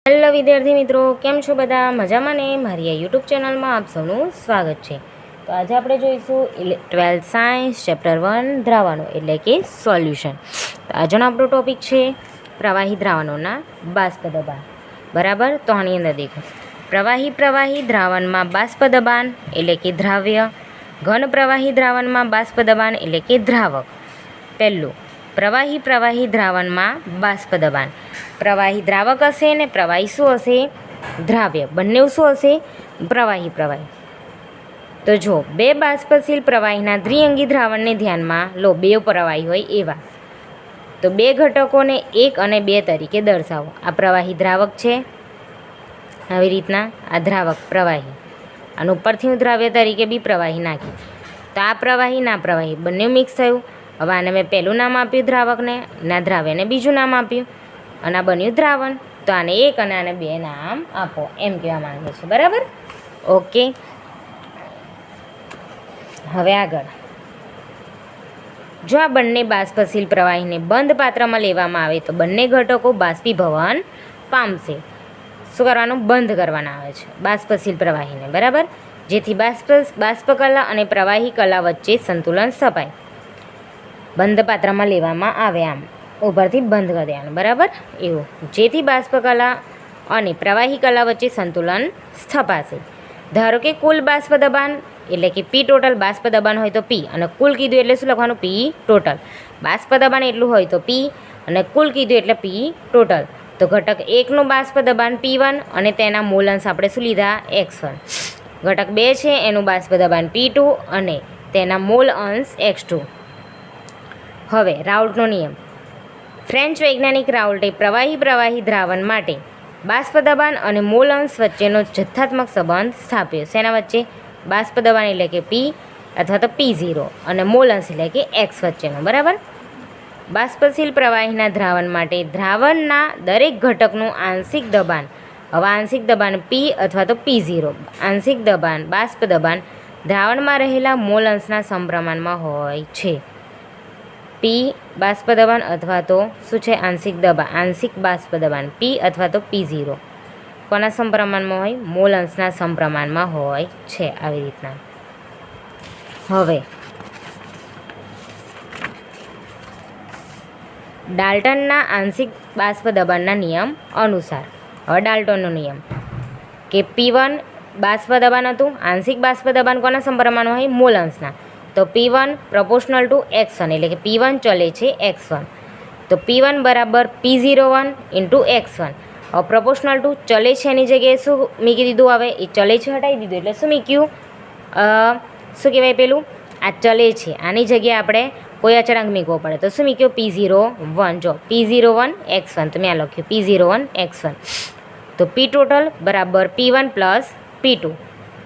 Hello વિદ્યાર્થી મિત્રો, કેમ છો બધા? મજામાં ને? મારી આ યુટ્યુબ ચેનલમાં આપ સૌનું સ્વાગત છે. તો આજે આપણે જોઈશું 12th સાયન્સ ચેપ્ટર 1 દ્રાવણો એટલે કે સોલ્યુશન. તો આજનો આપણો ટોપિક છે પ્રવાહી દ્રાવણોના બાષ્પ દબાણ. બરાબર, તો આની અંદર દેખો, પ્રવાહી દ્રાવણમાં બાષ્પ દબાણ એટલે કે દ્રાવ્ય, ઘન પ્રવાહી દ્રાવણમાં બાષ્પ દબાણ એટલે કે દ્રાવક. પહેલું, પ્રવાહી દ્રાવણમાં બાષ્પ દબાણ. પ્રવાહી દ્રાવક હશે ને પ્રવાહી શું હશે? દ્રાવ્ય. બંને શું હશે? પ્રવાહી. તો જો બે બાષ્પશીલ પ્રવાહીના દ્વિઅંગી દ્રાવણને ધ્યાનમાં લો. બે પ્રવાહી હોય એવા તો બે ઘટકોને 1 અને 2 તરીકે દર્શાવો. આ પ્રવાહી દ્રાવક છે, આવી રીતના આ દ્રાવક પ્રવાહી, અને ઉપરથી હું દ્રાવ્ય તરીકે બી પ્રવાહી નાખી. તો આ પ્રવાહી ના પ્રવાહી બંને મિક્સ થયું. હવે આને મેં પહેલું નામ આપ્યું દ્રાવકને, ના દ્રાવ્યને બીજું નામ આપ્યું, અને આ બન્યું દ્રાવણ. તો આને 1 અને આને 2 નામ આપો, એમ કહેવા માંગે છે. બરાબર, ઓકે. હવે આગળ, જો આ બંને બાષ્પશીલ પ્રવાહીને બંધ પાત્રમાં લેવામાં આવે તો બંને ઘટકો બાષ્પીભવન પામશે. શું કરવાનું? બંધ કરવાના આવે છે બાષ્પશીલ પ્રવાહીને. બરાબર, જેથી બાષ્પકલા અને પ્રવાહી કલા વચ્ચે સંતુલન સ્થપાય. બંધ પાત્રમાં લેવામાં આવે, આમ ઉપરથી બંધ કરી દેવાનું. બરાબર, એવું, જેથી બાષ્પકલા અને પ્રવાહી કલા વચ્ચે સંતુલન સ્થપાશે. ધારો કે કુલ બાષ્પ દબાણ એટલે કે પી ટોટલ બાષ્પ દબાણ હોય તો પી, અને કુલ કીધું એટલે શું લખવાનું? પી ટોટલ. બાષ્પ દબાણ એટલું હોય તો પી, અને કુલ કીધું એટલે પી ટોટલ. તો ઘટક 1નું બાષ્પ દબાણ P1 અને તેના મોલ અંશ આપણે શું લીધા? X1. ઘટક 2 છે એનું બાષ્પ દબાણ P2 અને તેના મોલ અંશ X2. હવે રાઉલ્ટનો નિયમ. ફ્રેન્ચ વૈજ્ઞાનિક રાઉલ્ટે પ્રવાહી દ્રાવણ માટે બાષ્પ દબાણ અને મોલ અંશ વચ્ચેનો જથ્થાત્મક સંબંધ સ્થાપ્યો. શેના વચ્ચે? બાષ્પ દબાણ એટલે કે P અથવા તો P0 અને મોલ અંશ એટલે કે X વચ્ચેનો. બરાબર, બાષ્પશીલ પ્રવાહીના દ્રાવણ માટે દ્રાવણના દરેક ઘટકનું આંશિક દબાણ, હવે આંશિક દબાણ P અથવા તો P0, આંશિક દબાણ બાષ્પ દબાણ દ્રાવણમાં રહેલા મોલ અંશના સમપ્રમાણમાં હોય છે. P બાષ્પ દબાણ અથવા તો શું છે? આંશિક બાષ્પ દબાણ P અથવા તો P0 કોના સમપ્રમાણમાં હોય? મોલ અંશના સમપ્રમાણમાં હોય છે. આવી રીતના. હવે ડાલ્ટનના આંશિક બાષ્પ દબાણના નિયમ અનુસાર, હવે ડાલ્ટનનો નિયમ કે P1 બાષ્પ દબાણ હતું, આંશિક બાષ્પ દબાણ કોના સમપ્રમાણમાં હોય? મોલ અંશના. તો P1 પ્રોપોર્શનલ ટુ X1 એટલે કે P1 ચલે છે X1. તો P1 બરાબર P01 ઇન્ટુ X1. હવે પ્રોપોર્શનલ ટુ ચલે છે એની જગ્યાએ શું મૂકી દીધું? હવે એ ચલે છે હટાવી દીધું એટલે શું મૂક્યું? શું કહેવાય પેલું? આ ચલે છે, આની જગ્યાએ આપણે કોઈ અચળાંક મૂકવો પડે તો શું મૂક્યો? P01. જો P01 X1, તો મેં આ લખ્યું P01 X1. તો P ટોટલ બરાબર P1 પ્લસ P2.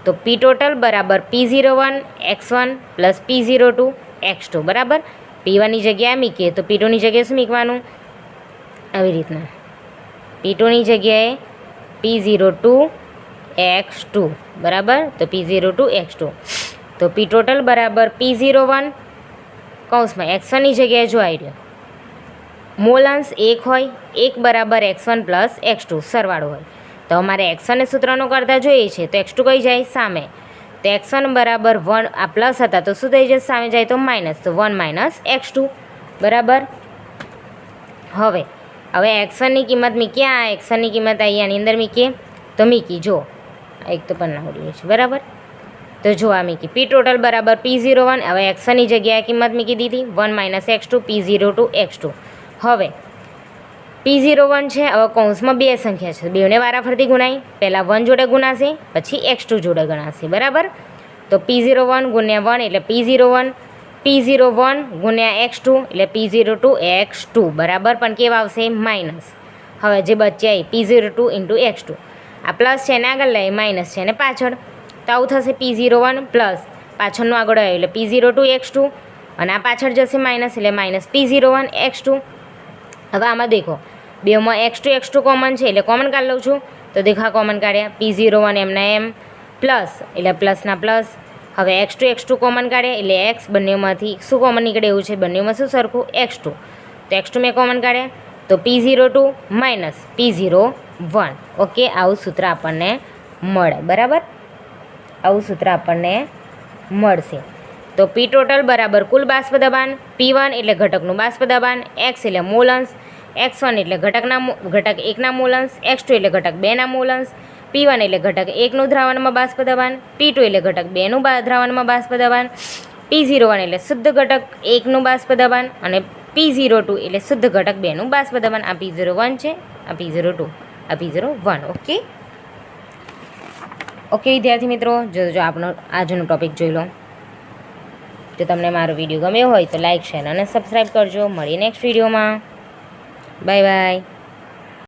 તો P ટોટલ બરાબર P01 X1 plus P02 X2. બરાબર, P1ની જગ્યાએ મૂકીએ તો P2ની જગ્યાએ શું મૂકવાનું? આવી રીતના P2ની જગ્યાએ P02 X2. બરાબર, તો P02 X2. તો P ટોટલ બરાબર P01 કૌંસમાં X1ની જગ્યાએ જો આવી રહ્યો મોલ અંશ 1 હોય, 1 બરાબર X1 પ્લસ X2 સરવાળો હોય. તો અમારે X1 સૂત્રનો કરતાં જોઈએ છે તો X2 કઈ જાય? સામે. તો X1 બરાબર 1, આ પ્લસ હતા તો શું થઈ જશે? સામે જાય તો માઇનસ, તો 1 માઇનસ X2. બરાબર, હવે X1ની કિંમત મૂકીએ, આ X1ની કિંમત આની અંદર મૂકીએ તો મૂકી, જો એક તો પણ ના ઉડી છે. બરાબર, તો જો આ મૂકી P ટોટલ બરાબર P01. હવે X1ની જગ્યાએ કિંમત મૂકી દીધી 1 માઇનસ X2, P02 X2. હવે P01 છે, હવે કૌંસમાં બે સંખ્યા છે, બેને વારાફરતી ગુણાય. પહેલાં 1 જોડે ગુણાશે, પછી X2 જોડે ગણાશે. બરાબર, તો P01 ગુણ્યા 1 એટલે P01, P01 ગુણ્યા X2 એટલે P02 X2. બરાબર, પણ કેવા આવશે? માઇનસ. હવે જે બચ્યા એ P02 ઇન્ટુ X2, આ પ્લસ છે એને આગળ લઈએ, માઇનસ છે એને પાછળ, તો આવું થશે P01 પ્લસ પાછળનું આગળ આવ્યું એટલે P02 X2, અને આ પાછળ જશે માઇનસ એટલે માઇનસ P01 X2. હવે આમાં દેખો બેમાં X2 કોમન છે એટલે કોમન કાઢી લઉં છું. તો દેખા કોમન કાઢ્યા, P01 એમના એમ પ્લસ એટલે પ્લસના પ્લસ. હવે X2 કોમન કાઢ્યા એટલે X બંનેમાંથી શું કોમન નીકળે એવું છે? બંનેમાં શું સરખું? X2. તો X2 મેં કોમન કાઢ્યા તો P02 માઇનસ P01 1. ઓકે, આવું સૂત્ર આપણને મળે. બરાબર, આવું સૂત્ર આપણને મળશે. તો પી ટોટલ બરાબર કુલ બાષ્પ દબાણ, P1 એટલે ઘટકનું બાષ્પ દબાણ, X એટલે મોલ અંશ, X1 એટલે ઘટક 1ના મોલ અંશ, X2 એટલે ઘટક 2ના મોલ અંશ, P1 એટલે ઘટક 1નું દ્રાવણમાં બાષ્પ દબાણ, P2 એટલે ઘટક 2નું દ્રાવણમાં બાષ્પ દબાણ, P01 એટલે શુદ્ધ ઘટક 1નું બાષ્પ દબાણ અને P02 એટલે શુદ્ધ ઘટક 2નું બાષ્પ દબાણ. આ P01 છે, આ P02, આ P01. ઓકે ઓકે વિદ્યાર્થી મિત્રો, જો આપણો આજનો ટૉપિક જોઈ લો. જો તમને મારો વિડીયો ગમ્યો હોય તો લાઇક, શેર અને સબસ્ક્રાઈબ કરજો. મળીએ નેક્સ્ટ વિડીયોમાં. Bye bye.